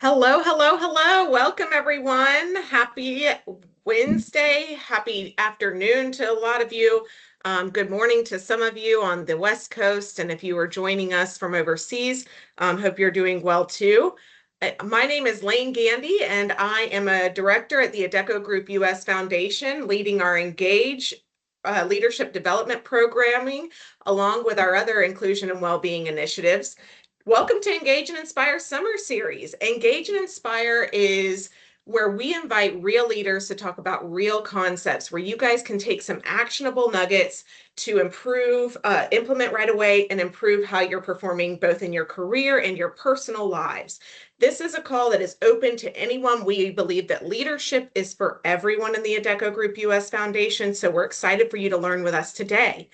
Hello, hello, hello. Welcome, everyone. Happy Wednesday. Happy afternoon to a lot of you. Good morning to some of you on the West Coast. And if you are joining us from overseas, hope you're doing well too. My name is Lane Gandy, and I am a director at the Adecco Group US Foundation, leading our engAGe leadership development programming, along with our other inclusion and well-being initiatives. Welcome to engAGe and Inspire Summer Series. engAGe and Inspire is where we invite real leaders to talk about real concepts, where you guys can take some actionable nuggets to improve, implement right away, and improve how you're performing both in your career and your personal lives. This is a call that is open to anyone. We believe that leadership is for everyone in the Adecco Group US Foundation, so we're excited for you to learn with us today.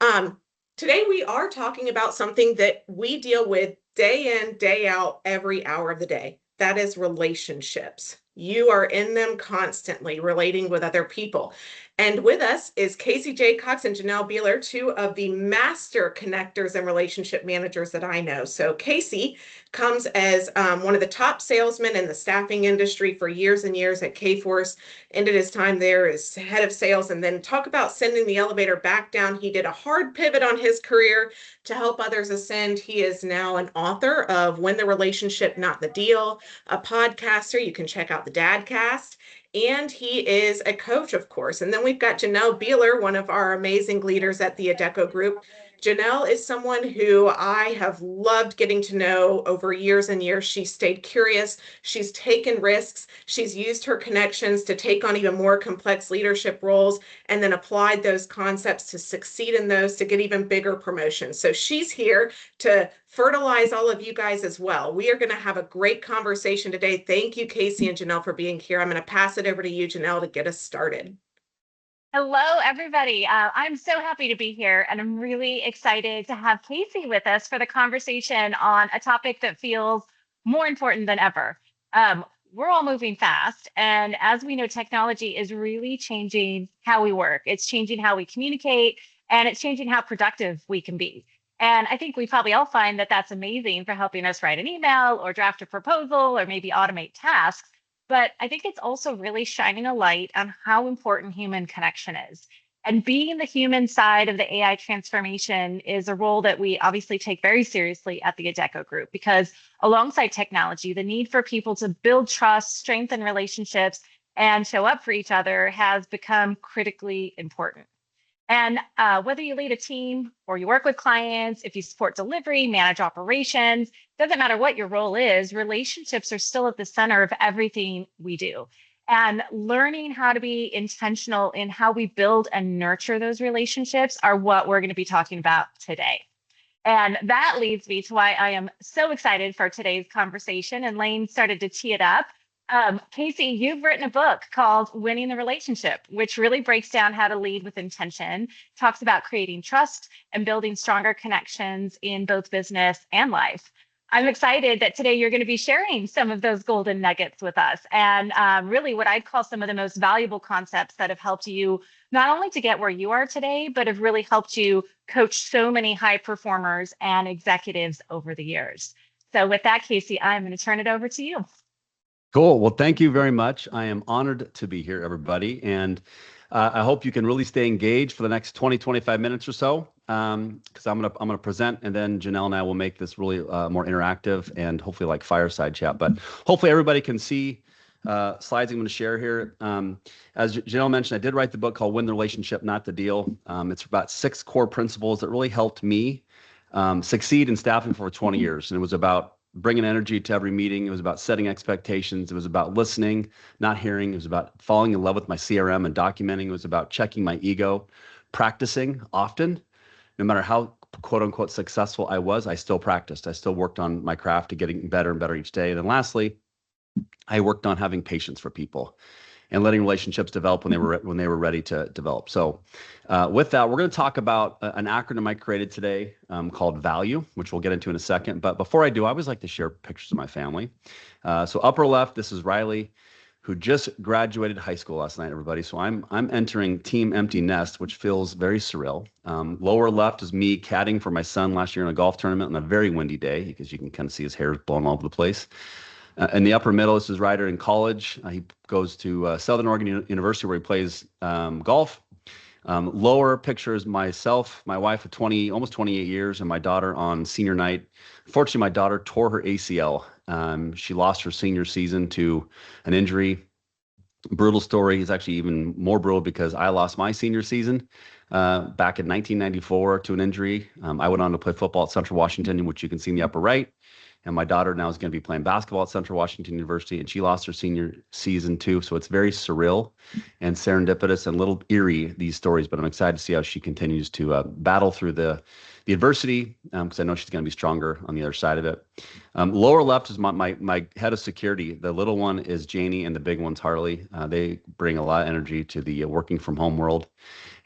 Um, Today, we are talking about something that we deal with day in, day out, every hour of the day. That is relationships. You are in them constantly, relating with other people. And with us is Casey Jacox and Janelle Beeler, two of the master connectors and relationship managers that I know. So Casey comes as one of the top salesmen in the staffing industry for years and years at Kforce. Ended his time there as head of sales, and then talk about sending the elevator back down. He did a hard pivot on his career to help others ascend. He is now an author of When the Relationship, Not the Deal, a podcaster. You can check out the Dadcast. And he is a coach, of course. And then we've got Janelle Beeler, one of our amazing leaders at the Adecco Group. Janelle is someone who I have loved getting to know over years and years. She stayed curious. She's taken risks. She's used her connections to take on even more complex leadership roles and then applied those concepts to succeed in those to get even bigger promotions. So she's here to fertilize all of you guys as well. We are going to have a great conversation today. Thank you, Casey and Janelle, for being here. I'm going to pass it over to you, Janelle, to get us started. Hello, everybody. I'm so happy to be here, and I'm really excited to have Casey with us for the conversation on a topic that feels more important than ever. We're all moving fast, and as we know, technology is really changing how we work. It's changing how we communicate, and it's changing how productive we can be. And I think we probably all find that that's amazing for helping us write an email or draft a proposal or maybe automate tasks. But I think it's also really shining a light on how important human connection is. And being the human side of the AI transformation is a role that we obviously take very seriously at the Adecco Group, because alongside technology, the need for people to build trust, strengthen relationships, and show up for each other has become critically important. And whether you lead a team or you work with clients, if you support delivery, manage operations, doesn't matter what your role is, relationships are still at the center of everything we do. And learning how to be intentional in how we build and nurture those relationships are what we're going to be talking about today. And that leads me to why I am so excited for today's conversation. And Lane started to tee it up. Casey, you've written a book called Winning the Relationship, which really breaks down how to lead with intention, talks about creating trust and building stronger connections in both business and life. I'm excited that today you're going to be sharing some of those golden nuggets with us, and really what I'd call some of the most valuable concepts that have helped you not only to get where you are today, but have really helped you coach so many high performers and executives over the years. So with that, Casey, I'm going to turn it over to you. Cool. Well, thank you very much. I am honored to be here, everybody. And I hope you can really stay engaged for the next 20, 25 minutes or so, because I'm gonna present, and then Janelle and I will make this really more interactive and hopefully like fireside chat. But hopefully everybody can see slides I'm going to share here. As Janelle mentioned, I did write the book called Win the Relationship, Not the Deal. It's about 6 core principles that really helped me succeed in staffing for 20 years. And it was about bringing energy to every meeting. It was about setting expectations. It was about listening, not hearing. It was about falling in love with my CRM and documenting. It was about checking my ego, practicing often. No matter how quote unquote successful I was, I still practiced. I still worked on my craft to getting better and better each day. And then lastly, I worked on having patience for people and letting relationships develop when they were ready to develop. So with that, we're going to talk about an acronym I created today called VALUE, which we'll get into in a second. But before I do, I always like to share pictures of my family. So upper left, this is Riley, who just graduated high school last night, everybody. So I'm entering Team Empty Nest, which feels very surreal. Lower left is me caddying for my son last year in a golf tournament on a very windy day, because you can kind of see his hair blowing all over the place. In the upper middle, this is Ryder in college. He goes to Southern Oregon University where he plays golf. Lower picture is myself, my wife of almost 28 years, and my daughter on senior night. Fortunately, my daughter tore her ACL. She lost her senior season to an injury. Brutal story. It's actually even more brutal because I lost my senior season back in 1994 to an injury. I went on to play football at Central Washington, which you can see in the upper right. And my daughter now is going to be playing basketball at Central Washington University, and she lost her senior season too. So it's very surreal and serendipitous and a little eerie, these stories, but I'm excited to see how she continues to battle through the adversity, because I know she's going to be stronger on the other side of it. Lower left is my head of security. The little one is Janie, and the big one's Harley. They bring a lot of energy to the working from home world.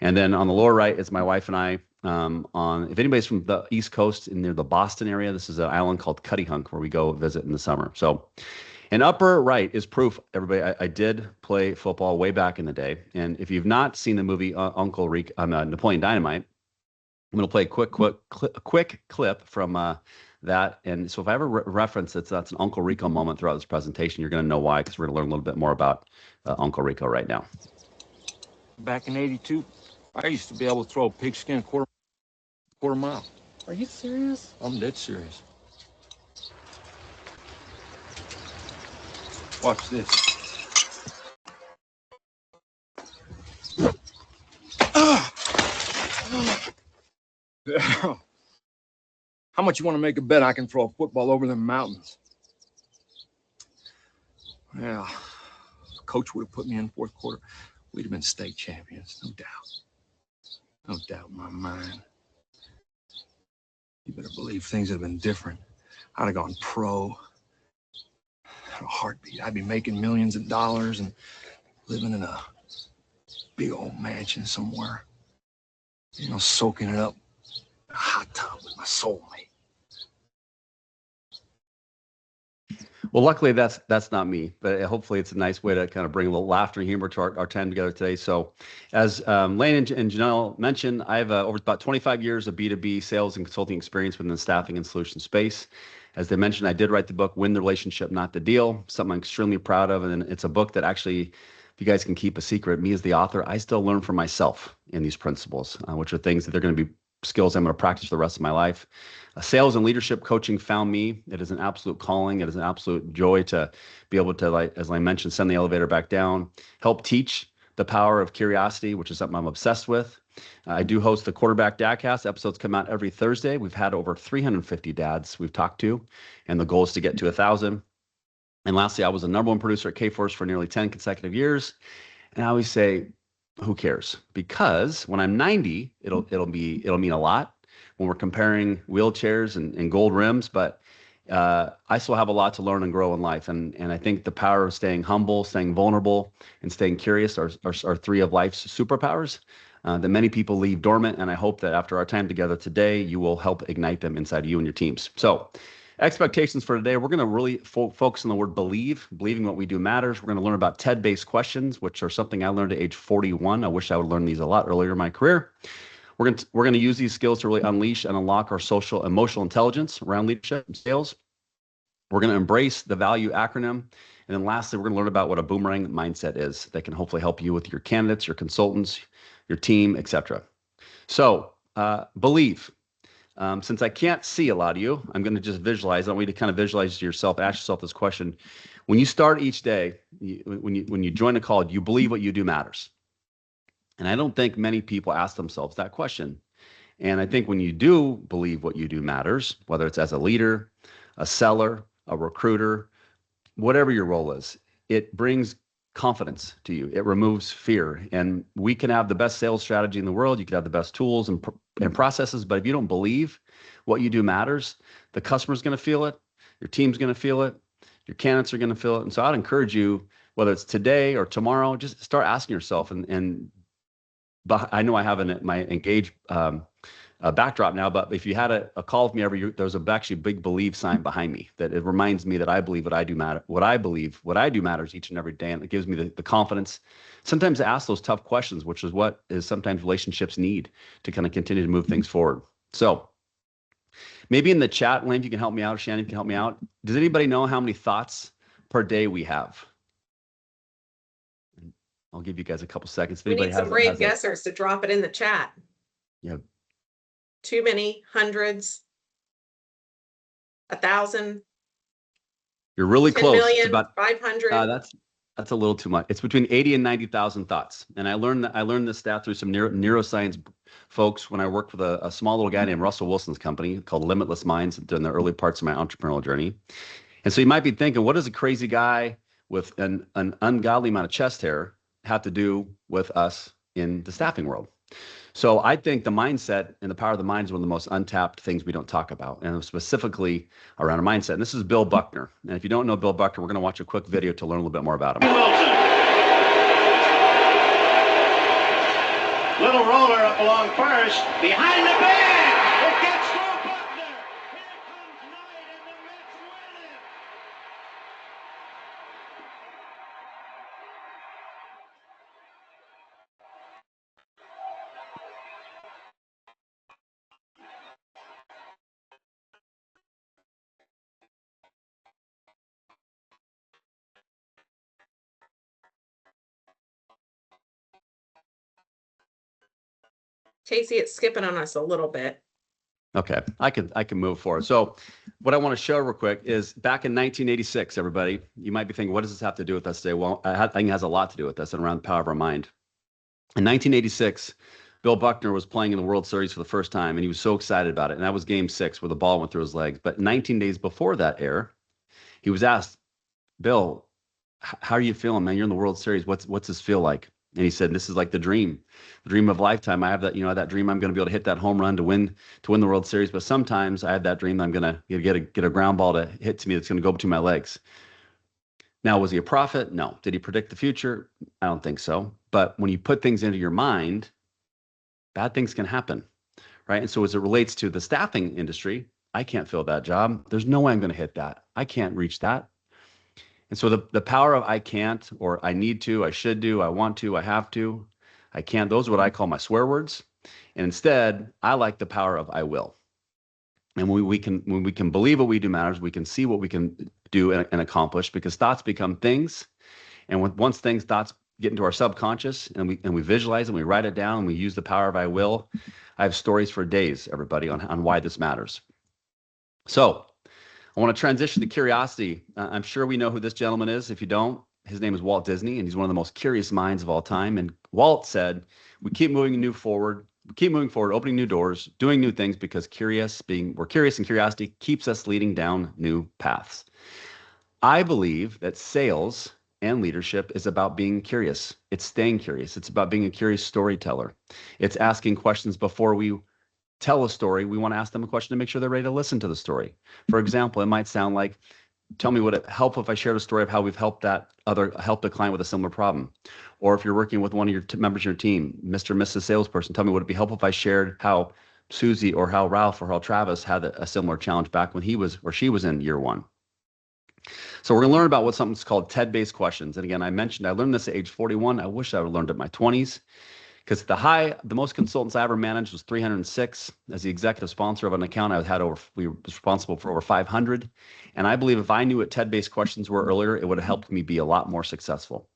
And then on the lower right is my wife and I. If anybody's from the East Coast and near the Boston area, this is an island called Cuttyhunk where we go visit in the summer. So, and upper right is proof, everybody. I did play football way back in the day, and if you've not seen the movie Napoleon Dynamite, I'm going to play a quick clip from that. And so if I ever reference it, that's an Uncle Rico moment throughout this presentation. You're going to know why, because we're going to learn a little bit more about Uncle Rico right now. Back in '82, I used to be able to throw a pigskin quarter mile. Are you serious? I'm dead serious. Watch this. How much you want to make a bet I can throw a football over them mountains? Well, if coach would have put me in fourth quarter, we'd have been state champions, no doubt. No doubt in my mind. You better believe things would have been different. I'd have gone pro. In a heartbeat. I'd be making millions of dollars and living in a big old mansion somewhere. You know, soaking it up in a hot tub with my soulmate. Well, luckily that's not me, but hopefully it's a nice way to kind of bring a little laughter and humor to our time together today. So as Lane and Janelle mentioned, I have over about 25 years of B2B sales and consulting experience within the staffing and solution space. As they mentioned, I did write the book, Win the Relationship, Not the Deal, something I'm extremely proud of. And it's a book that actually, if you guys can keep a secret, me as the author, I still learn from myself in these principles, which are things that they're going to be skills I'm going to practice for the rest of my life. Sales and leadership coaching found me. It is an absolute calling. It is an absolute joy to be able to, like, as I mentioned, send the elevator back down, help teach the power of curiosity, which is something I'm obsessed with. I do host the Quarterback Dadcast. Episodes come out every Thursday. We've had over 350 dads we've talked to, and the goal is to get to 1,000. And lastly, I was the #1 producer at K-Force for nearly 10 consecutive years. And I always say, who cares? Because when I'm 90, it'll mean a lot when we're comparing wheelchairs and gold rims, but I still have a lot to learn and grow in life. And I think the power of staying humble, staying vulnerable, and staying curious are three of life's superpowers that many people leave dormant. And I hope that after our time together today, you will help ignite them inside you and your teams. So expectations for today, we're going to really focus on the word believe. Believing what we do matters. We're going to learn about TED-based questions, which are something I learned at age 41. I wish I would learn these a lot earlier in my career. We're going to use these skills to really unleash and unlock our social emotional intelligence around leadership and sales. We're going to embrace the value acronym. And then lastly, we're going to learn about what a boomerang mindset is that can hopefully help you with your candidates, your consultants, your team, etc. So believe. Since I can't see a lot of you, I'm going to just visualize. I want you to kind of visualize yourself, ask yourself this question. When you start each day, when you join a call, do you believe what you do matters? And I don't think many people ask themselves that question. And I think when you do believe what you do matters, whether it's as a leader, a seller, a recruiter, whatever your role is, it brings confidence to you. It removes fear. And we can have the best sales strategy in the world. You can have the best tools and processes, but if you don't believe what you do matters, the customer's going to feel it, your team's going to feel it, your candidates are going to feel it. And so I'd encourage you, whether it's today or tomorrow, just start asking yourself. But I know I have my engAGe backdrop now, but if you had a call with me every year, there's actually a big believe sign behind me that it reminds me that I believe what I do matter, what I believe, what I do matters each and every day. And it gives me the confidence sometimes to ask those tough questions, which is what is sometimes relationships need to kind of continue to move things forward. So maybe in the chat, Lane, if you can help me out, or Shannon, if you can help me out. Does anybody know how many thoughts per day we have. I'll give you guys a couple seconds. If We anybody need some has, brave guessers to drop it in the chat. Yeah. Too many, hundreds, 1,000. You're really 10 close. million, It's about 500. That's a little too much. It's between 80 and 90,000 thoughts. And I learned this stat through some neuroscience folks when I worked with a small little guy named Russell Wilson's company called Limitless Minds during the early parts of my entrepreneurial journey. And so you might be thinking, what does a crazy guy with an ungodly amount of chest hair have to do with us in the staffing world? So I think the mindset and the power of the mind is one of the most untapped things we don't talk about, and specifically around a mindset. And this is Bill Buckner. And if you don't know Bill Buckner, we're going to watch a quick video to learn a little bit more about him. Little roller up along first, behind the bag. It gets through Buckner. Here comes Knight, and the Mets win it. Casey, it's skipping on us a little bit. Okay, I can move forward. So what I want to show real quick is back in 1986, everybody, you might be thinking, what does this have to do with us today? Well, I think it has a lot to do with us and around the power of our mind. In 1986, Bill Buckner was playing in the World Series for the first time, and he was so excited about it. And that was Game 6, where the ball went through his legs. But 19 days before that air, he was asked, Bill, how are you feeling, man? You're in the World Series. What's this feel like? And he said, this is like the dream of a lifetime. I have that, that dream. I'm going to be able to hit that home run to win the World Series. But sometimes I have that dream that I'm going to get a ground ball to hit to me that's going to go between my legs. Now, was he a prophet? No. Did he predict the future? I don't think so. But when you put things into your mind, bad things can happen, right? And so as it relates to the staffing industry, I can't fill that job. There's no way I'm going to hit that. I can't reach that. And so the power of I can't, or I need to, I should do, I want to, I have to, I can't, those are what I call my swear words. And instead, I like the power of I will. And when we can believe what we do matters, we can see what we can do and accomplish, because thoughts become things. And once thoughts get into our subconscious and we visualize and we write it down and we use the power of I will, I have stories for days, everybody, on why this matters. So I want to transition to curiosity. I'm sure we know who this gentleman is. If you don't, his name is Walt Disney, and he's one of the most curious minds of all time. And Walt said, we keep moving forward, opening new doors, doing new things, because we're curious, and curiosity keeps us leading down new paths. I believe that sales and leadership is about being curious. It's staying curious. It's about being a curious storyteller. It's asking questions before we tell a story. We want to ask them a question to make sure they're ready to listen to the story. For example, it might sound like, tell me would it help if I shared a story of how we've helped a client with a similar problem. Or if you're working with one of your members of your team, Mr. and Mrs. Salesperson, tell me would it be helpful if I shared how Susie or how Ralph or how Travis had a similar challenge back when he was or she was in year one. So we're going to learn about what something's called TED-based questions. And again, I learned this at age 41. I wish I would have learned it in my 20s. Because the most consultants I ever managed was 306. As the executive sponsor of an account, we were responsible for over 500. And I believe if I knew what TED-based questions were earlier, it would have helped me be a lot more successful.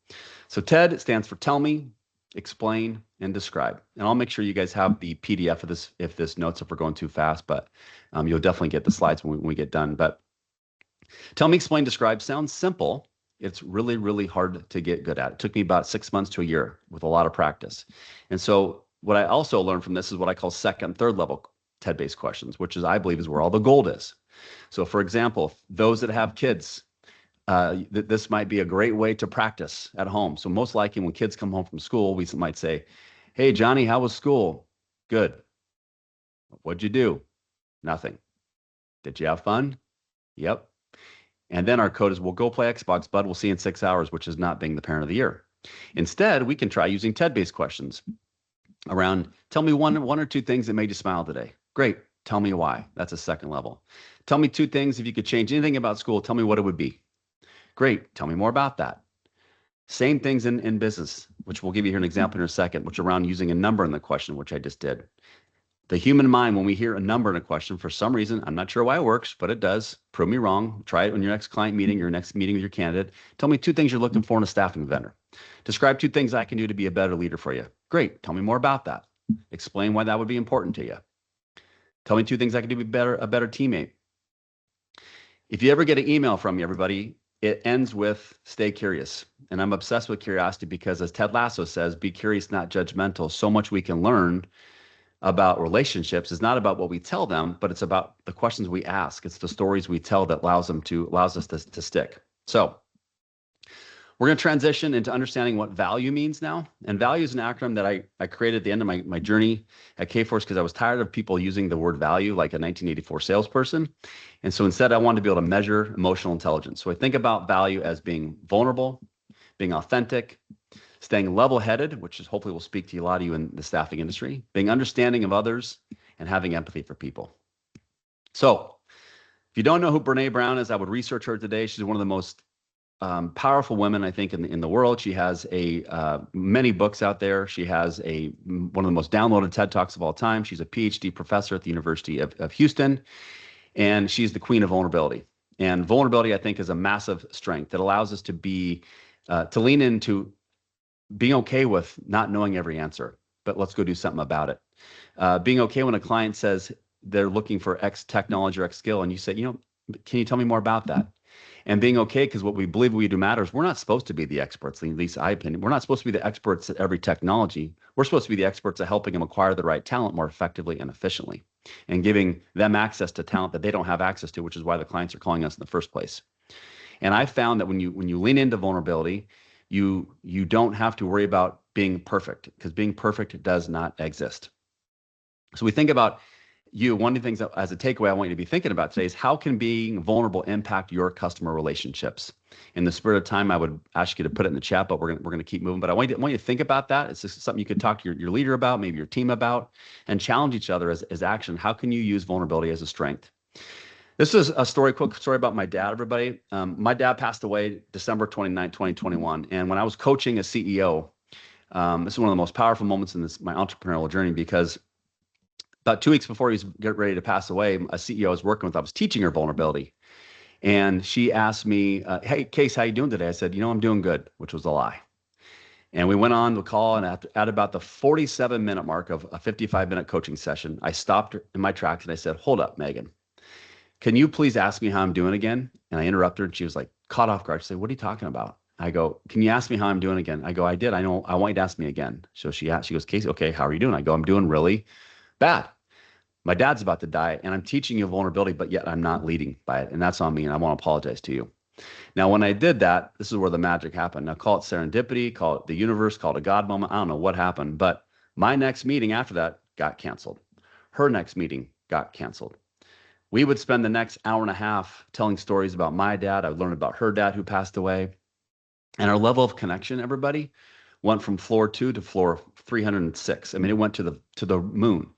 So TED stands for Tell Me, Explain, and Describe. And I'll make sure you guys have the PDF of this if this notes if we're going too fast, but you'll definitely get the slides when we get done. But Tell Me, Explain, Describe sounds simple. It's really, really hard to get good at. It took me about 6 months to a year with a lot of practice. And so what I also learned from this is what I call second, third level TED-based questions, which I believe is where all the gold is. So for example, those that have kids, this might be a great way to practice at home. So most likely when kids come home from school, we might say, hey, Johnny, how was school? Good. What'd you do? Nothing. Did you have fun? Yep. And then our code is, we'll go play Xbox, bud. We'll see you in 6 hours, which is not being the parent of the year. Instead, we can try using TED-based questions around, tell me one or two things that made you smile today. Great. Tell me why. That's a second level. Tell me two things. If you could change anything about school, tell me what it would be. Great. Tell me more about that. Same things in business, which we'll give you here an example in a second, which around using a number in the question, which I just did. The human mind, when we hear a number in a question, for some reason, I'm not sure why it works, but it does. Prove me wrong. Try it on your next client meeting, your next meeting with your candidate. Tell me 2 things you're looking for in a staffing vendor. Describe 2 things I can do to be a better leader for you. Great. Tell me more about that. Explain why that would be important to you. Tell me 2 things I can do to be a better teammate. If you ever get an email from me, everybody, it ends with stay curious. And I'm obsessed with curiosity because, as Ted Lasso says, be curious, not judgmental. So much we can learn about relationships is not about what we tell them, but it's about the questions we ask. It's the stories we tell that allows us to stick. So we're going to transition into understanding what value means now. And value is an acronym that I created at the end of my journey at Kforce because I was tired of people using the word value like a 1984 salesperson. And so instead, I wanted to be able to measure emotional intelligence. So I think about value as being vulnerable, being authentic, staying level-headed, which is hopefully will speak to a lot of you in the staffing industry, being understanding of others, and having empathy for people. So if you don't know who Brene Brown is, I would research her today. She's one of the most powerful women, I think, in the world. She has many books out there. She has one of the most downloaded TED Talks of all time. She's a PhD professor at the University of Houston, and she's the queen of vulnerability. And vulnerability, I think, is a massive strength that allows us to lean into being okay with not knowing every answer, but let's go do something about it. Being okay when a client says they're looking for X technology or X skill, and you say, can you tell me more about that? And being okay, because what we believe we do matters. We're not supposed to be the experts, at least I opinion. We're not supposed to be the experts at every technology. We're supposed to be the experts at helping them acquire the right talent more effectively and efficiently, and giving them access to talent that they don't have access to, which is why the clients are calling us in the first place. And I found that when you lean into vulnerability, you don't have to worry about being perfect, because being perfect does not exist. So we think about one of the things that, as a takeaway, I want you to be thinking about today is how can being vulnerable impact your customer relationships? In the spirit of time, I would ask you to put it in the chat, but we're going to keep moving. But I want you to think about that. It's just something you could talk to your leader about, maybe your team about, and challenge each other as action. How can you use vulnerability as a strength? This is a quick story about my dad, everybody. My dad passed away December 29, 2021. And when I was coaching a CEO, this is one of the most powerful moments in my entrepreneurial journey, because about 2 weeks before he was getting ready to pass away, a CEO I was working with, I was teaching her vulnerability. And she asked me, hey, Case, how you doing today? I said, I'm doing good, which was a lie. And we went on the call, and at about the 47-minute mark of a 55-minute coaching session, I stopped in my tracks and I said, hold up, Megan. Can you please ask me how I'm doing again? And I interrupted her, and she was like caught off guard. She said, what are you talking about? I go, can you ask me how I'm doing again? I go, I did. I know. I want you to ask me again. So she goes, Casey, okay, how are you doing? I go, I'm doing really bad. My dad's about to die, and I'm teaching you vulnerability, but yet I'm not leading by it. And that's on me, and I want to apologize to you. Now, when I did that, this is where the magic happened. Now, call it serendipity, call it the universe, call it a God moment. I don't know what happened, but my next meeting after that got canceled. Her next meeting got canceled. We would spend the next hour and a half telling stories about my dad. I would learn about her dad who passed away. And our level of connection, everybody, went from floor 2 to floor 306. I mean, it went to the moon.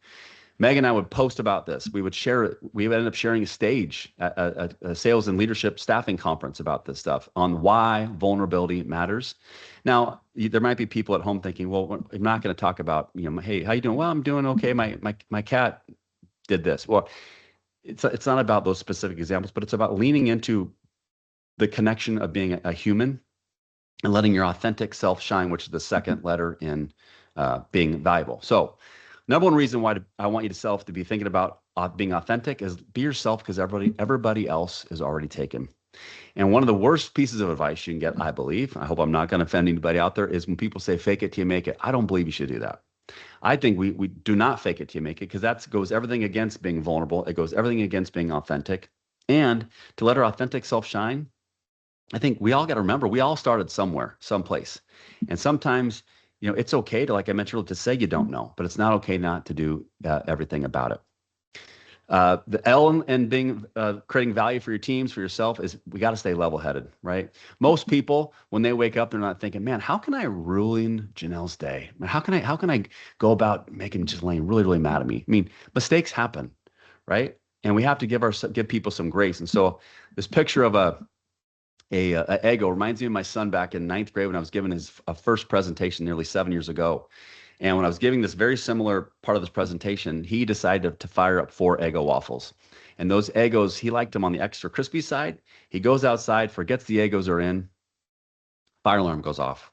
Meg and I would post about this. We would share it. We would end up sharing a stage at a sales and leadership staffing conference about this stuff on why vulnerability matters. Now, there might be people at home thinking, well, I'm not going to talk about, hey, how you doing? Well, I'm doing okay. My cat did this. Well, it's not about those specific examples, but it's about leaning into the connection of being a human and letting your authentic self shine, which is the second letter in being valuable. So number one reason why I want you to be thinking about being authentic is be yourself, because everybody else is already taken. And one of the worst pieces of advice you can get, I believe, I hope I'm not going to offend anybody out there, is when people say, fake it till you make it. I don't believe you should do that. I think we do not fake it till you make it, because that goes everything against being vulnerable. It goes everything against being authentic. And to let our authentic self shine, I think we all got to remember, we all started somewhere, someplace. And sometimes, it's okay to, like I mentioned, to say you don't know, but it's not okay not to do everything about it. The L in being creating value for your teams, for yourself, is we got to stay level-headed, right? Most people, when they wake up, they're not thinking, man, how can I ruin Janelle's day? How can I go about making Janelle really, really mad at me? I mean, mistakes happen, right? And we have to give people some grace. And so this picture of a Eggo reminds me of my son back in 9th grade when I was giving his first presentation nearly 7 years ago. And when I was giving this very similar part of this presentation, he decided to fire up 4 Eggo waffles. And those Eggos, he liked them on the extra crispy side. He goes outside, forgets the Eggos are in, fire alarm goes off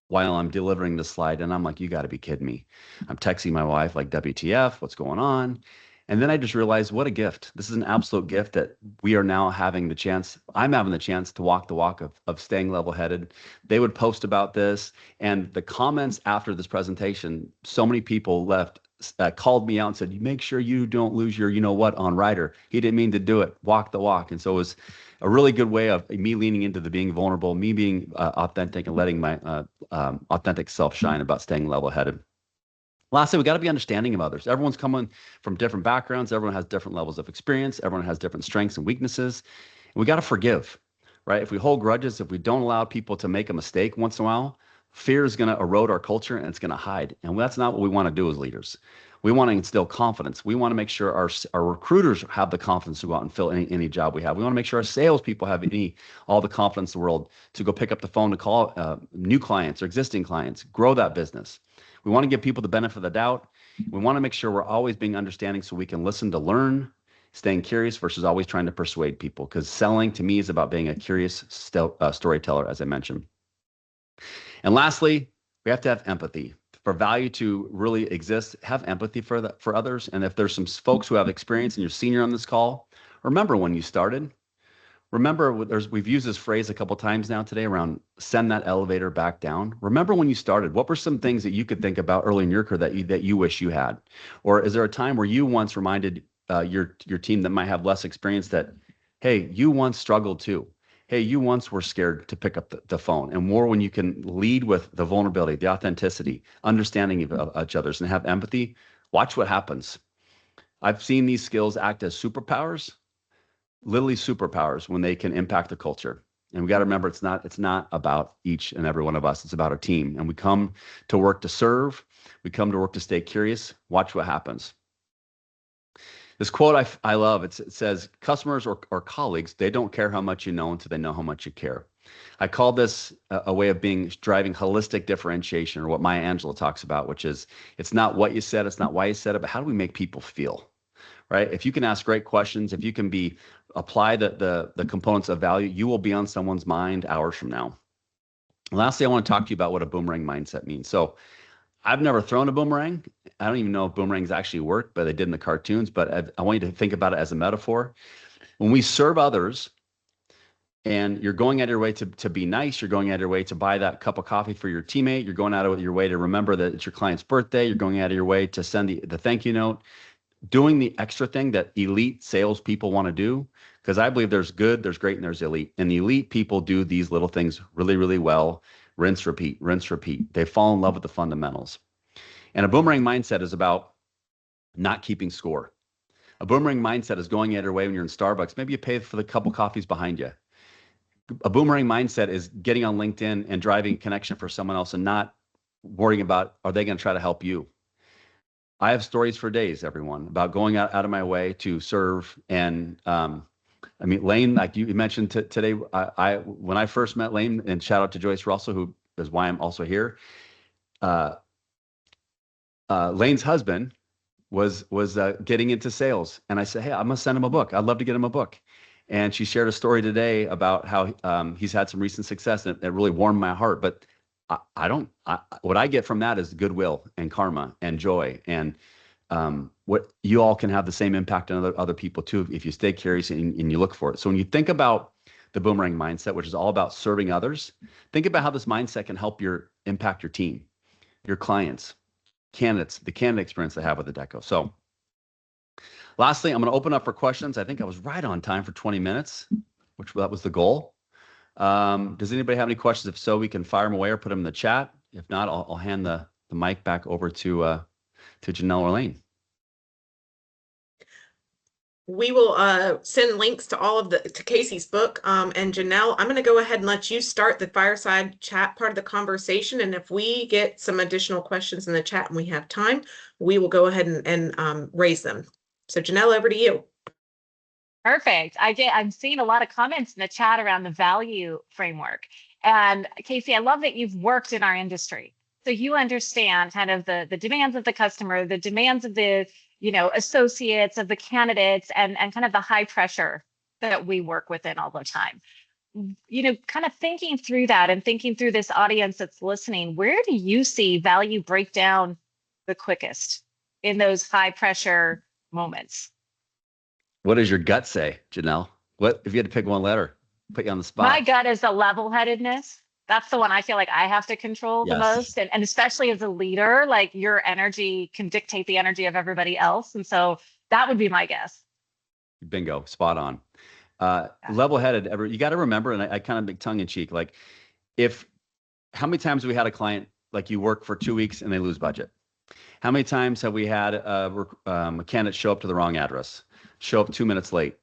while I'm delivering the slide. And I'm like, you got to be kidding me. I'm texting my wife like, WTF, what's going on? And then I just realized what a gift. This is an absolute gift that we are now having the chance. I'm having the chance to walk the walk of staying level headed. They would post about this, and the comments after this presentation, so many people left, called me out and said, you make sure you don't lose your, you know what, on Ryder. He didn't mean to do it. Walk the walk. And so it was a really good way of me leaning into the being vulnerable, me being authentic and letting my authentic self shine about staying level headed. Lastly, we got to be understanding of others. Everyone's coming from different backgrounds. Everyone has different levels of experience. Everyone has different strengths and weaknesses. And we got to forgive, right? If we hold grudges, if we don't allow people to make a mistake once in a while, fear is going to erode our culture and it's going to hide. And that's not what we want to do as leaders. We want to instill confidence. We want to make sure our recruiters have the confidence to go out and fill any job we have. We want to make sure our salespeople have all the confidence in the world to go pick up the phone to call new clients or existing clients, grow that business. We want to give people the benefit of the doubt. We want to make sure we're always being understanding so we can listen to learn, staying curious versus always trying to persuade people. Because selling to me is about being a curious storyteller, as I mentioned. And lastly, we have to have empathy. For value to really exist, have empathy for others. And if there's some folks who have experience and you're senior on this call, remember when you started. Remember, we've used this phrase a couple times now today around send that elevator back down. Remember when you started, what were some things that you could think about early in your career that you wish you had? Or is there a time where you once reminded your team that might have less experience that, hey, you once struggled too. Hey, you once were scared to pick up the phone. And more when you can lead with the vulnerability, the authenticity, understanding of each other's and have empathy, watch what happens. I've seen these skills act as superpowers, literally superpowers when they can impact the culture. And we got to remember, it's not about each and every one of us. It's about our team. And we come to work to serve. We come to work to stay curious. Watch what happens. This quote I love, it says, customers or colleagues, they don't care how much you know until they know how much you care. I call this a way of driving holistic differentiation, or what Maya Angelou talks about, which is, it's not what you said, it's not why you said it, but how do we make people feel? Right? If you can ask great questions, if you can apply the components of value, you will be on someone's mind hours from now. Lastly, I want to talk to you about what a boomerang mindset means. So I've never thrown a boomerang. I don't even know if boomerangs actually work, but they did in the cartoons. But I want you to think about it as a metaphor. When we serve others and you're going out of your way to be nice, you're going out of your way to buy that cup of coffee for your teammate, you're going out of your way to remember that it's your client's birthday, you're going out of your way to send the thank you note, doing the extra thing that elite salespeople want to do, because I believe there's good, there's great, and there's elite. And the elite people do these little things really, really well. Rinse, repeat, rinse, repeat. They fall in love with the fundamentals. And a boomerang mindset is about not keeping score. A boomerang mindset is going out of your way when you're in Starbucks. Maybe you pay for the couple coffees behind you. A boomerang mindset is getting on LinkedIn and driving connection for someone else and not worrying about, are they going to try to help you? I have stories for days, everyone, about going out of my way to serve. And I mean, Lane, like you mentioned today, when I first met Lane, and shout out to Joyce Russell, who is why I'm also here. Lane's husband was getting into sales, and I said, hey, I'm gonna send him a book. I'd love to get him a book. And she shared a story today about how he's had some recent success, and it really warmed my heart. But what I get from that is goodwill and karma and joy, and what you all can have the same impact on other people too if you stay curious and you look for it. So when you think about the boomerang mindset, which is all about serving others, think about how this mindset can help impact your team, your clients, candidates, the candidate experience they have with Adecco. So lastly, I'm going to open up for questions. I think I was right on time for 20 minutes, that was the goal. Does anybody have any questions? If so, we can fire them away or put them in the chat. If not, I'll hand the mic back over to Janelle or Lane. We will send links to to Casey's book. And Janelle, I'm going to go ahead and let you start the fireside chat part of the conversation. And if we get some additional questions in the chat and we have time, we will go ahead and raise them. So Janelle, over to you. Perfect. I'm seeing a lot of comments in the chat around the value framework. And Casey, I love that you've worked in our industry. So you understand kind of the demands of the customer, the demands of the, associates, of the candidates, and kind of the high pressure that we work within all the time. Kind of thinking through that and thinking through this audience that's listening, where do you see value break down the quickest in those high pressure moments? What does your gut say, Janelle? What if you had to pick one letter? Put you on the My spot. gut is the level-headedness. That's the one I feel like I have to control the Yes. most. And especially as a leader, like your energy can dictate the energy of everybody else. And so that would be my guess. Bingo. Spot on. Yeah. Level-headed. You got to remember, and I kind of make tongue in cheek, like how many times have we had a client like you work for 2 weeks and they lose budget? How many times have we had a candidate show up to the wrong address, show up 2 minutes late?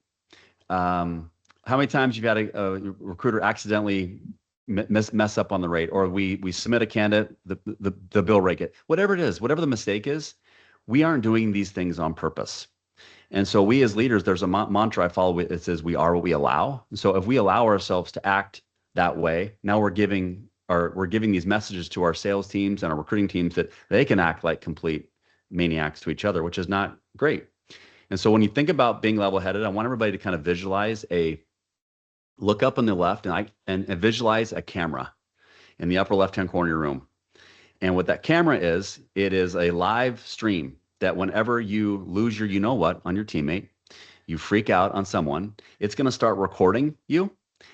How many times you've had a recruiter accidentally mess up on the rate, or we submit a candidate, the bill rate, whatever it is, whatever the mistake is, we aren't doing these things on purpose. And so we as leaders, there's a mantra I follow. It says we are what we allow. So if we allow ourselves to act that way, now we're giving these messages to our sales teams and our recruiting teams that they can act like complete maniacs to each other, which is not great. And so when you think about being level-headed, I want everybody to kind of visualize look up on the left and visualize a camera in the upper left-hand corner of your room. And what that camera is, it is a live stream that whenever you lose your you-know-what on your teammate, you freak out on someone, it's going to start recording you,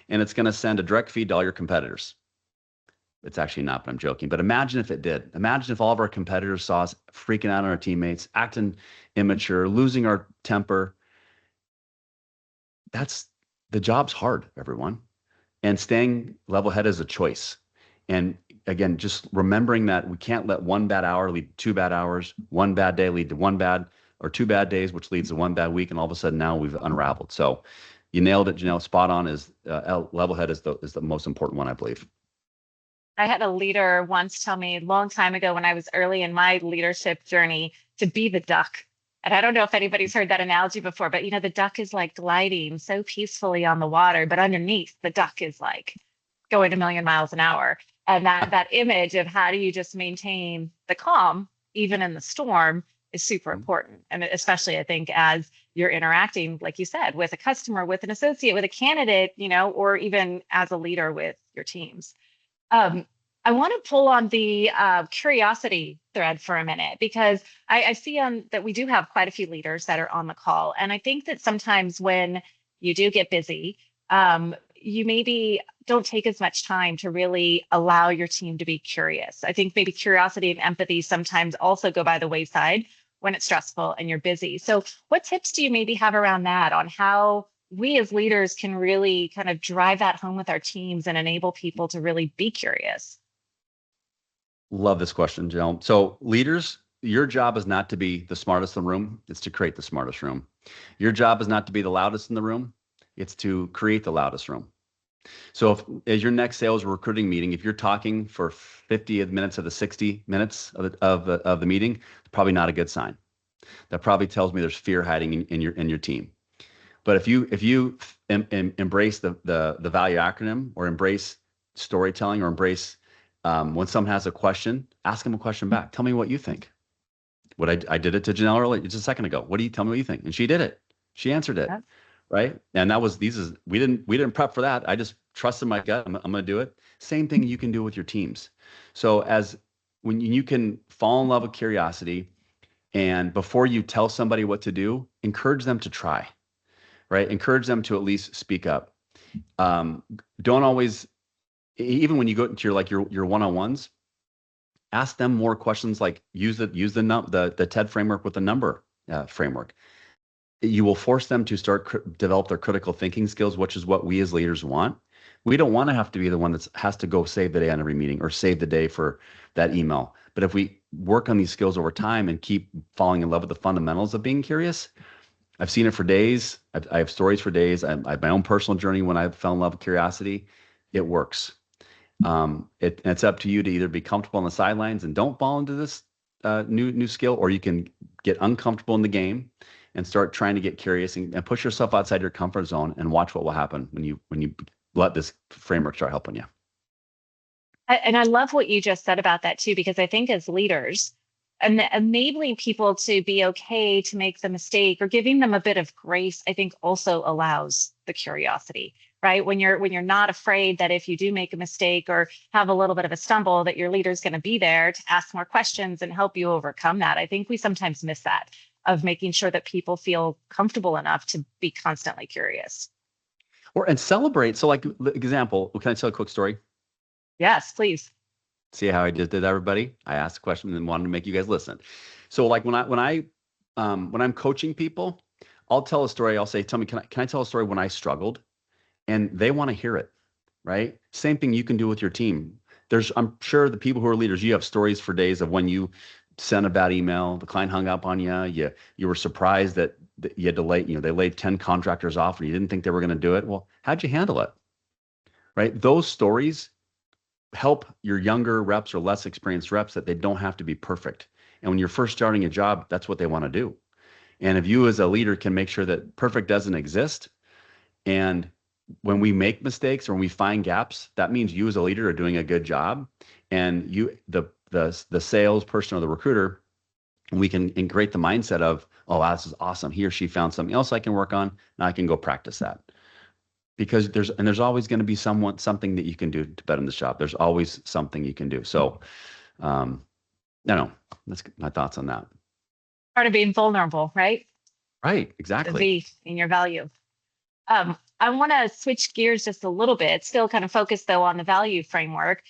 and it's going to send a direct feed to all your competitors. It's actually not, but I'm joking. But imagine if it did. Imagine if all of our competitors saw us freaking out on our teammates, acting immature, losing our temper. The job's hard, everyone. And staying level-headed is a choice. And again, just remembering that we can't let one bad hour lead to 2 bad hours, one bad day lead to 1 bad or 2 bad days, which leads to 1 bad week. And all of a sudden now we've unraveled. So you nailed it, Janelle. Spot on. Is level-head is the most important one, I believe. I had a leader once tell me a long time ago when I was early in my leadership journey to be the duck. And I don't know if anybody's heard that analogy before, but the duck is like gliding so peacefully on the water, but underneath the duck is like going a million miles an hour. And that image of how do you just maintain the calm, even in the storm, is super important. And especially I think as you're interacting, like you said, with a customer, with an associate, with a candidate, or even as a leader with your teams. I want to pull on the curiosity thread for a minute, because I see that we do have quite a few leaders that are on the call. And I think that sometimes when you do get busy, you maybe don't take as much time to really allow your team to be curious. I think maybe curiosity and empathy sometimes also go by the wayside when it's stressful and you're busy. So what tips do you maybe have around that, on how we as leaders can really kind of drive that home with our teams and enable people to really be curious? Love this question, Jill. So leaders, your job is not to be the smartest in the room. It's to create the smartest room. Your job is not to be the loudest in the room. It's to create the loudest room. So if as your next sales or recruiting meeting, if you're talking for 50 minutes of the 60 minutes of the meeting, it's probably not a good sign. That probably tells me there's fear hiding in your team. But if you embrace the value acronym, or embrace storytelling, or embrace when someone has a question, ask them a question back. Tell me what you think. I did it to Janelle earlier, just a second ago. What do you tell me what you think? And she did it. She answered it. Yeah. Right. And we didn't prep for that. I just trusted my gut. I'm going to do it. Same thing you can do with your teams. So when you can fall in love with curiosity, and before you tell somebody what to do, encourage them to try. Right? Encourage them to at least speak up. Don't always, even when you go into your one-on-ones, ask them more questions, like use the TED framework with the number framework. You will force them to develop their critical thinking skills, which is what we as leaders want. We don't want to have to be the one that has to go save the day on every meeting or save the day for that email. But if we work on these skills over time and keep falling in love with the fundamentals of being curious, I've seen it for days. I have stories for days. I have my own personal journey when I fell in love with curiosity. It works. It's up to you to either be comfortable on the sidelines and don't fall into this new skill, or you can get uncomfortable in the game and start trying to get curious and push yourself outside your comfort zone, and watch what will happen when you let this framework start helping you. And I love what you just said about that too, because I think as leaders, and enabling people to be okay to make the mistake or giving them a bit of grace, I think also allows the curiosity, right? When you're not afraid that if you do make a mistake or have a little bit of a stumble, that your leader's going to be there to ask more questions and help you overcome that. I think we sometimes miss that of making sure that people feel comfortable enough to be constantly curious. And celebrate. So like example, can I tell a quick story? Yes, please. See how I just did, everybody? I asked a question and wanted to make you guys listen. So like when I'm coaching people, I'll tell a story. I'll say, tell me, can I tell a story when I struggled? And they want to hear it, right? Same thing you can do with your team. I'm sure the people who are leaders, you have stories for days of when you sent a bad email, the client hung up on you, you were surprised that you had to they laid 10 contractors off and you didn't think they were going to do it. Well, how'd you handle it? Right? Those stories help your younger reps or less experienced reps that they don't have to be perfect. And when you're first starting a job, that's what they want to do. And if you as a leader can make sure that perfect doesn't exist, and when we make mistakes or when we find gaps, that means you as a leader are doing a good job. And you, the salesperson or the recruiter, we can create the mindset of, oh, wow, this is awesome. He or she found something else I can work on. Now I can go practice that. Because there's always going to be something that you can do to better in this job. There's always something you can do. So, no, that's my thoughts on that. Part of being vulnerable, right? Right, The exactly. V in your value. I want to switch gears just a little bit, still kind of focused though on the value framework.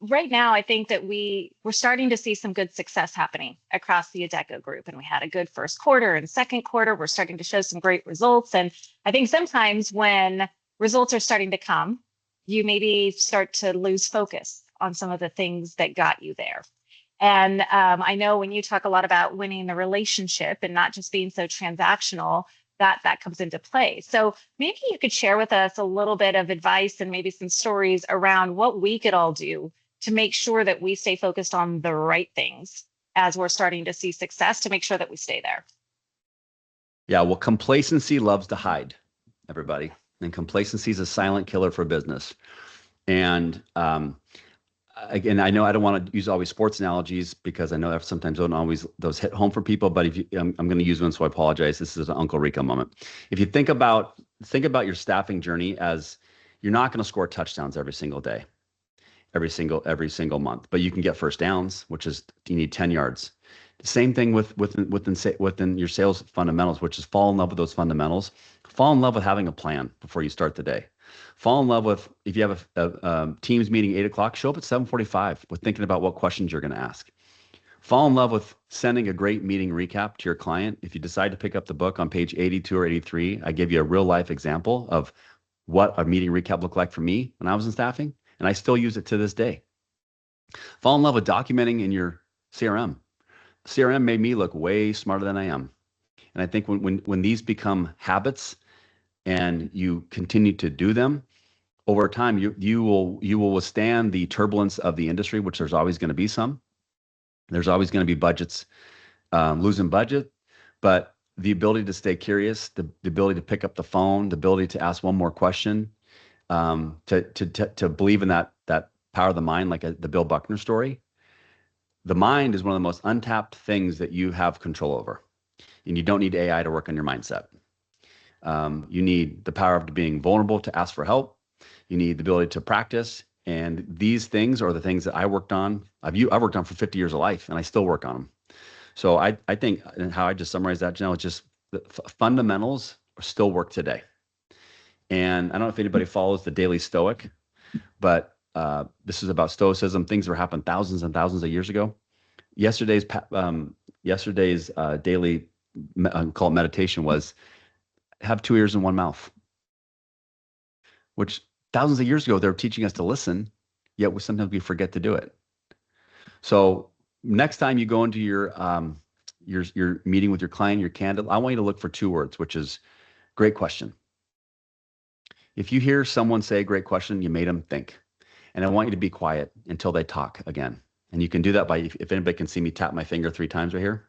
Right now, I think that we're starting to see some good success happening across the Adecco group. And we had a good first quarter and second quarter. We're starting to show some great results. And I think sometimes when results are starting to come, you maybe start to lose focus on some of the things that got you there. And I know when you talk a lot about winning the relationship and not just being so transactional, that comes into play. So maybe you could share with us a little bit of advice and maybe some stories around what we could all do to make sure that we stay focused on the right things as we're starting to see success to make sure that we stay there. Yeah, well, complacency loves to hide, everybody. And complacency is a silent killer for business. And again, I know I don't want to use always sports analogies because I know that sometimes don't always those hit home for people. But if you, I'm going to use one, so I apologize. This is an Uncle Rico moment. If you think about your staffing journey as you're not going to score touchdowns every single day, every single month, but you can get first downs, which is you need 10 yards. Same thing within your sales fundamentals, which is fall in love with those fundamentals. Fall in love with having a plan before you start the day. Fall in love with, if you have a Teams meeting 8 o'clock, show up at 7:45 with thinking about what questions you're going to ask. Fall in love with sending a great meeting recap to your client. If you decide to pick up the book on page 82 or 83, I give you a real life example of what a meeting recap looked like for me when I was in staffing, and I still use it to this day. Fall in love with documenting in your CRM. CRM made me look way smarter than I am. And I think when these become habits and you continue to do them over time, you will withstand the turbulence of the industry, which there's always going to be some. There's always going to be budgets, losing budget, but the ability to stay curious, the ability to pick up the phone, the ability to ask one more question, to believe in that power of the mind, like the Bill Buckner story. The mind is one of the most untapped things that you have control over, and you don't need AI to work on your mindset. You need the power of being vulnerable to ask for help. You need the ability to practice, and these things are the things that I worked on. I've worked on for 50 years of life, and I still work on them. So I think, and how I just summarized that, Janelle, is just the fundamentals still work today. And I don't know if anybody follows the Daily Stoic, but this is about stoicism. Things that happened thousands and thousands of years ago. Yesterday's daily call it meditation was have 2 ears and 1 mouth, which thousands of years ago they were teaching us to listen, yet sometimes we forget to do it. So next time you go into your meeting with your client, your candidate, I want you to look for 2 words, which is great question. If you hear someone say great question, you made them think. And I want you to be quiet until they talk again. And you can do that by, if anybody can see me tap my finger 3 times right here.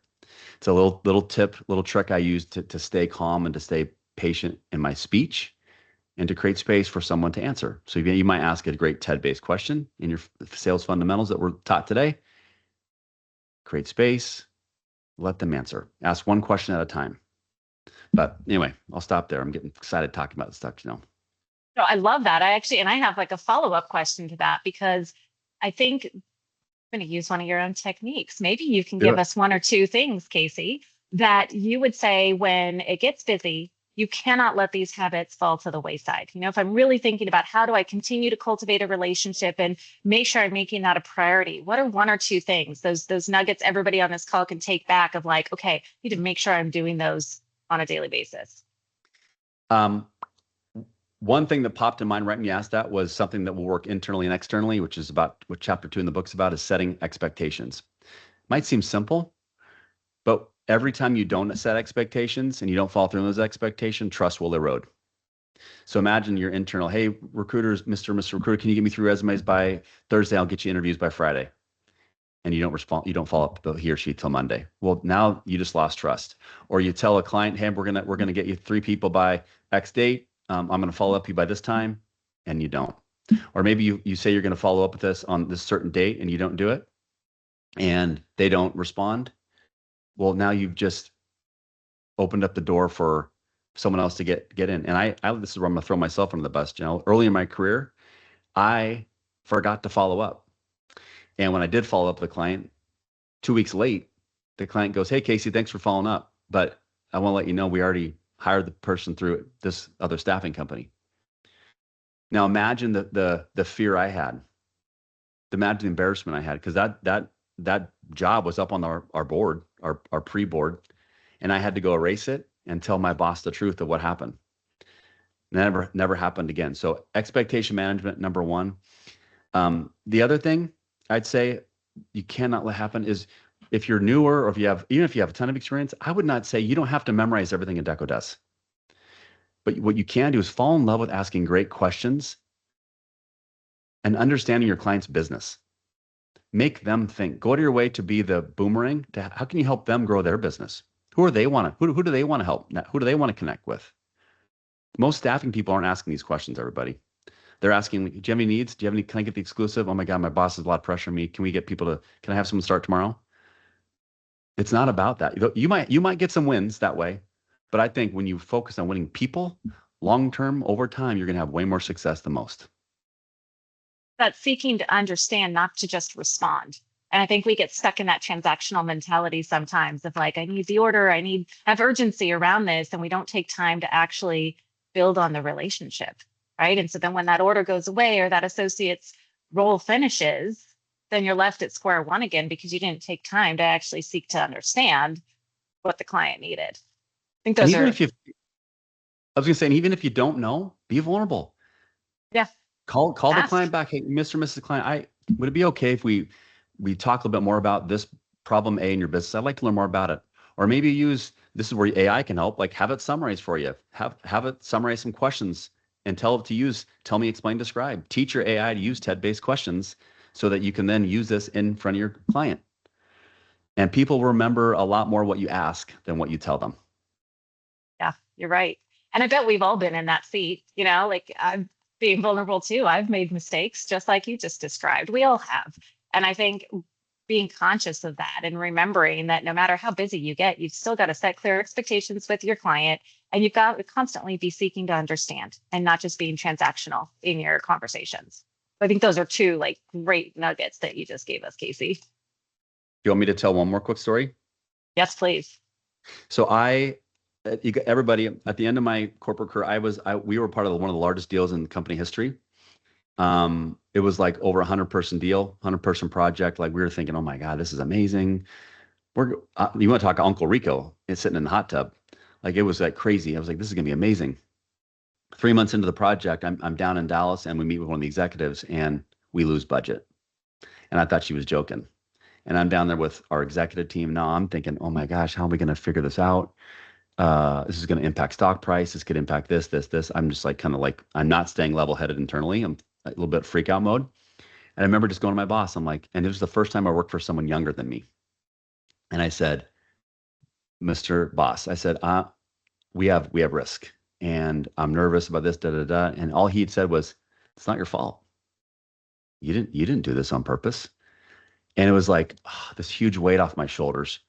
It's a little trick I use to stay calm and to stay patient in my speech and to create space for someone to answer. So you might ask a great TED-based question in your sales fundamentals that we're taught today. Create space, let them answer. Ask one question at a time. But anyway, I'll stop there. I'm getting excited talking about this stuff, No, I love that. And I have like a follow-up question to that, because I think I'm going to use one of your own techniques. Maybe you can Do give it. us one or two things, Casey, that you would say when it gets busy, you cannot let these habits fall to the wayside. If I'm really thinking about how do I continue to cultivate a relationship and make sure I'm making that a priority, what are one or two things, those nuggets everybody on this call can take back of like, okay, I need to make sure I'm doing those on a daily basis? One thing that popped in mind right when you asked that was something that will work internally and externally, which is about what chapter 2 in the book's about, is setting expectations. Might seem simple, but every time you don't set expectations and you don't follow through on those expectations, trust will erode. So imagine your internal, hey, recruiters, Mr. Recruiter, can you get me 3 resumes by Thursday? I'll get you interviews by Friday. And you don't respond, you don't follow up with he or she till Monday. Well, now you just lost trust. Or you tell a client, hey, we're gonna get you 3 people by X date. I'm gonna follow up you by this time, and you don't. Or maybe you say you're gonna follow up with us on this certain date and you don't do it, and they don't respond. Well, now you've just opened up the door for someone else to get in. And I this is where I'm gonna throw myself under the bus. Early in my career, I forgot to follow up. And when I did follow up with the client 2 weeks late, the client goes, hey, Casey, thanks for following up. But I want to let you know, we already hired the person through this other staffing company. Now imagine the fear I had, imagine the embarrassment I had, because that job was up on our board, our pre-board, and I had to go erase it and tell my boss the truth of what happened. Never happened again. So expectation management, number one. The other thing I'd say you cannot let happen is if you're newer, or even if you have a ton of experience, I would not say you don't have to memorize everything Adecco does. But what you can do is fall in love with asking great questions and understanding your client's business. Make them think. Go to your way to be the boomerang. How can you help them grow their business? Who do they want to help? Who do they want to connect with? Most staffing people aren't asking these questions, everybody. They're asking, do you have any needs? Can I get the exclusive? Oh my God, my boss has a lot of pressure on me. Can I have someone start tomorrow? It's not about that. You might get some wins that way, but I think when you focus on winning people, long-term, over time, you're going to have way more success than most. That seeking to understand, not to just respond. And I think we get stuck in that transactional mentality sometimes of like, I need the order, have urgency around this, and we don't take time to actually build on the relationship, right? And so then when that order goes away or that associate's role finishes, then you're left at square one again because you didn't take time to actually seek to understand what the client needed. I think those are. I was going to say, and even if you don't know, be vulnerable. Yeah. Call the client back. Hey, Mr. or Mrs. Client, would it be okay if we talk a little bit more about this problem A in your business? I'd like to learn more about it. Or maybe this is where AI can help, like have it summarize for you. Have it summarize some questions and tell it to use, tell me, explain, describe. Teach your AI to use TED-based questions so that you can then use this in front of your client. And people remember a lot more what you ask than what you tell them. Yeah, you're right. And I bet we've all been in that seat, like I'm being vulnerable too. I've made mistakes just like you just described. We all have. And I think being conscious of that and remembering that no matter how busy you get, you've still got to set clear expectations with your client, and you've got to constantly be seeking to understand and not just being transactional in your conversations. I think those are two like great nuggets that you just gave us, Casey. Do you want me to tell one more quick story? Yes, please. So everybody, at the end of my corporate career, we were part of one of the largest deals in company history. It was like over 100-person deal, 100-person project. Like we were thinking, oh my God, this is amazing. You want to talk to Uncle Rico? It's sitting in the hot tub. Like it was like crazy. I was like, this is gonna be amazing. 3 months into the project, I'm down in Dallas and we meet with one of the executives and we lose budget. And I thought she was joking. And I'm down there with our executive team. Now I'm thinking, oh my gosh, how are we going to figure this out? This is going to impact stock price. This could impact this. I'm just like, I'm not staying level-headed internally. I'm a little bit freak out mode. And I remember just going to my boss. I'm like, and it was the first time I worked for someone younger than me. And I said, Mr. Boss, I said, we have risk. and I'm nervous about this, da da da. And all he'd said was, "It's not your fault. You didn't do this on purpose." And it was like this huge weight off my shoulders.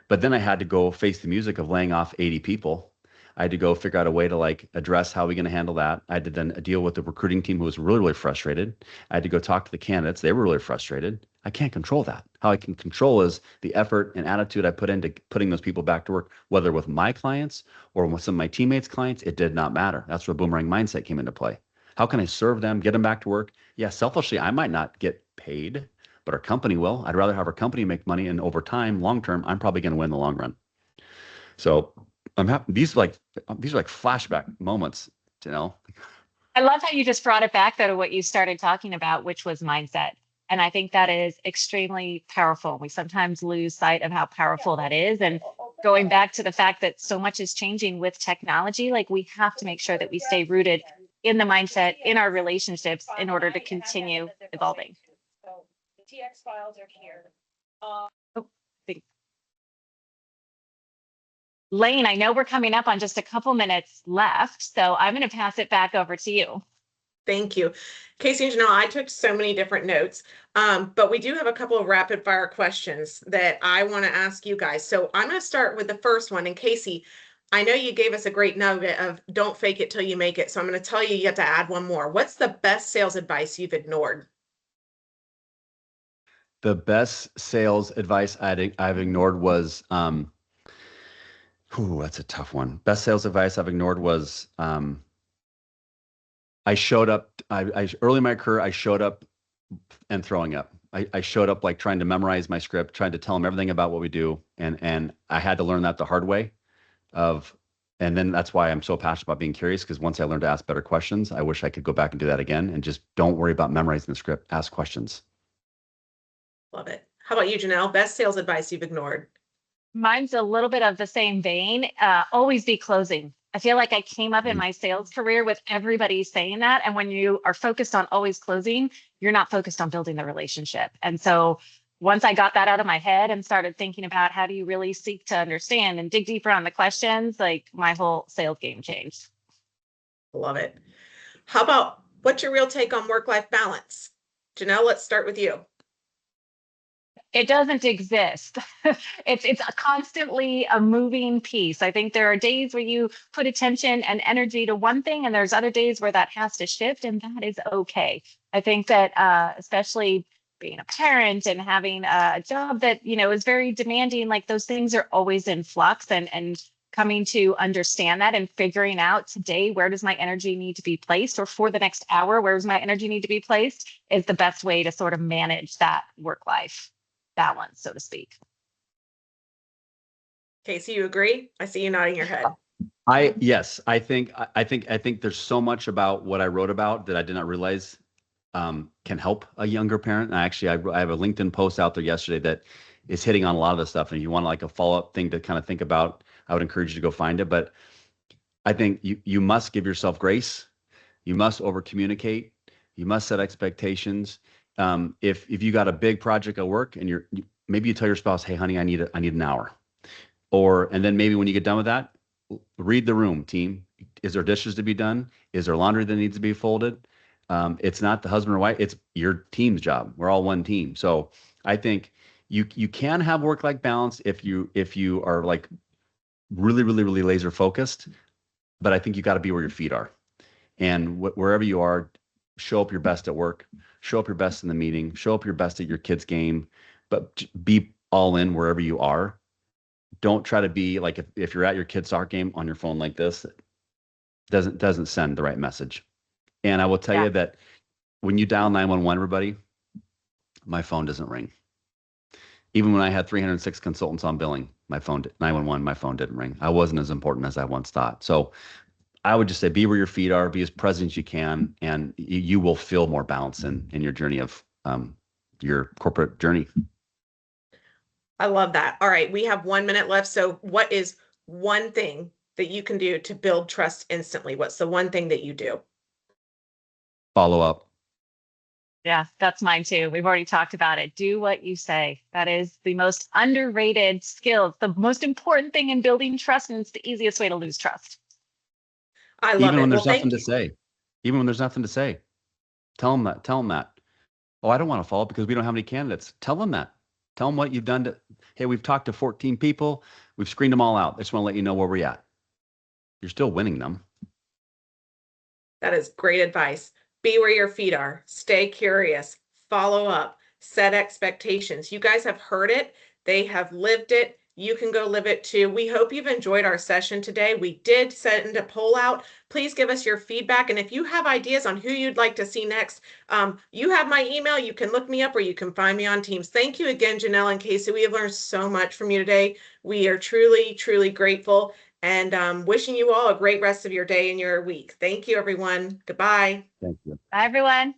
But then I had to go face the music of laying off 80 people. I had to go figure out a way to like address how we're going to handle that. I had to then deal with the recruiting team who was really, really frustrated. I had to go talk to the candidates. They were really frustrated. I can't control that. How I can control is the effort and attitude I put into putting those people back to work, whether with my clients or with some of my teammates' clients. It did not matter. That's where boomerang mindset came into play. How can I serve them, get them back to work? Yeah, selfishly, I might not get paid, but our company will. I'd rather have our company make money, and over time, long term, I'm probably going to win the long run. So I'm happy. These are like flashback moments, Janelle. I love how you just brought it back though to what you started talking about, which was mindset. And I think that is extremely powerful. We sometimes lose sight of how powerful that is. And going back to the fact that so much is changing with technology, like we have to make sure that we stay rooted in the mindset, in our relationships in order to continue evolving. So the TX files are here. Oh, I think Lane, I know we're coming up on just a couple minutes left, so I'm going to pass it back over to you. Thank you. Casey and Janelle, I took so many different notes, but we do have a couple of rapid fire questions that I want to ask you guys. So I'm going to start with the first one. And Casey, I know you gave us a great nugget of don't fake it till you make it. So I'm going to tell you, you have to add one more. What's the best sales advice you've ignored? The best sales advice I've ignored was, that's a tough one. Best sales advice I've ignored was, I showed up, I early in my career, I showed up and throwing up. I showed up like trying to memorize my script, trying to tell them everything about what we do. And I had to learn that the hard way and then that's why I'm so passionate about being curious, because once I learned to ask better questions, I wish I could go back and do that again, and just don't worry about memorizing the script, ask questions. Love it. How about you, Janelle? Best sales advice you've ignored? Mine's a little bit of the same vein. Always be closing. I feel like I came up in my sales career with everybody saying that. And when you are focused on always closing, you're not focused on building the relationship. And so once I got that out of my head and started thinking about how do you really seek to understand and dig deeper on the questions, like my whole sales game changed. Love it. How about what's your real take on work-life balance? Janelle, let's start with you. It doesn't exist. It's a constantly a moving piece. I think there are days where you put attention and energy to one thing, and there's other days where that has to shift, and that is okay. I think that especially being a parent and having a job that is very demanding, like those things are always in flux, and coming to understand that and figuring out today, where does my energy need to be placed, or for the next hour, where does my energy need to be placed, is the best way to sort of manage that work life balance, so to speak. Casey, you agree? I see you nodding your head. Yes, I think there's so much about what I wrote about that I did not realize can help a younger parent. And I have a LinkedIn post out there yesterday that is hitting on a lot of this stuff. And if you want like a follow-up thing to kind of think about, I would encourage you to go find it. But I think you must give yourself grace. You must over communicate. You must set expectations. If you got a big project at work and maybe you tell your spouse, "Hey, honey, I need an hour," and then maybe when you get done with that, read the room, team. Is there dishes to be done? Is there laundry that needs to be folded? It's not the husband or wife; it's your team's job. We're all one team. So I think you can have work-life balance if you are like really, really, really laser focused. But I think you got to be where your feet are, and wherever you are, show up your best at work. Show up your best in the meeting, show up your best at your kid's game, but be all in wherever you are. Don't try to be like, if you're at your kid's soccer game on your phone like this, it doesn't send the right message. And I will tell you that when you dial 911, everybody, my phone doesn't ring. Even when I had 306 consultants on billing, 911, my phone didn't ring. I wasn't as important as I once thought. So I would just say, be where your feet are, be as present as you can, and you will feel more balance in your journey of your corporate journey. I love that. All right, we have 1 minute left. So what is one thing that you can do to build trust instantly? What's the one thing that you do? Follow up. Yeah, that's mine too. We've already talked about it. Do what you say. That is the most underrated skill. It's the most important thing in building trust, and it's the easiest way to lose trust. I love Even it. when Well, there's nothing thank to you. say. Even when there's nothing to say. Tell them that. Tell them that. Oh, I don't want to follow because we don't have any candidates. Tell them that. Tell them what you've done to, hey, we've talked to 14 people. We've screened them all out. I just want to let you know where we're at. You're still winning them. That is great advice. Be where your feet are. Stay curious. Follow up. Set expectations. You guys have heard it. They have lived it. You can go live it too. We hope you've enjoyed our session today. We did send a poll out. Please give us your feedback. And if you have ideas on who you'd like to see next, you have my email. You can look me up or you can find me on Teams. Thank you again, Janelle and Casey. We have learned so much from you today. We are truly, truly grateful. And wishing you all a great rest of your day and your week. Thank you, everyone. Goodbye. Thank you. Bye, everyone.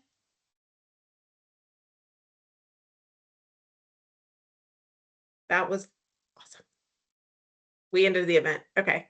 That was awesome. We ended the event. Okay.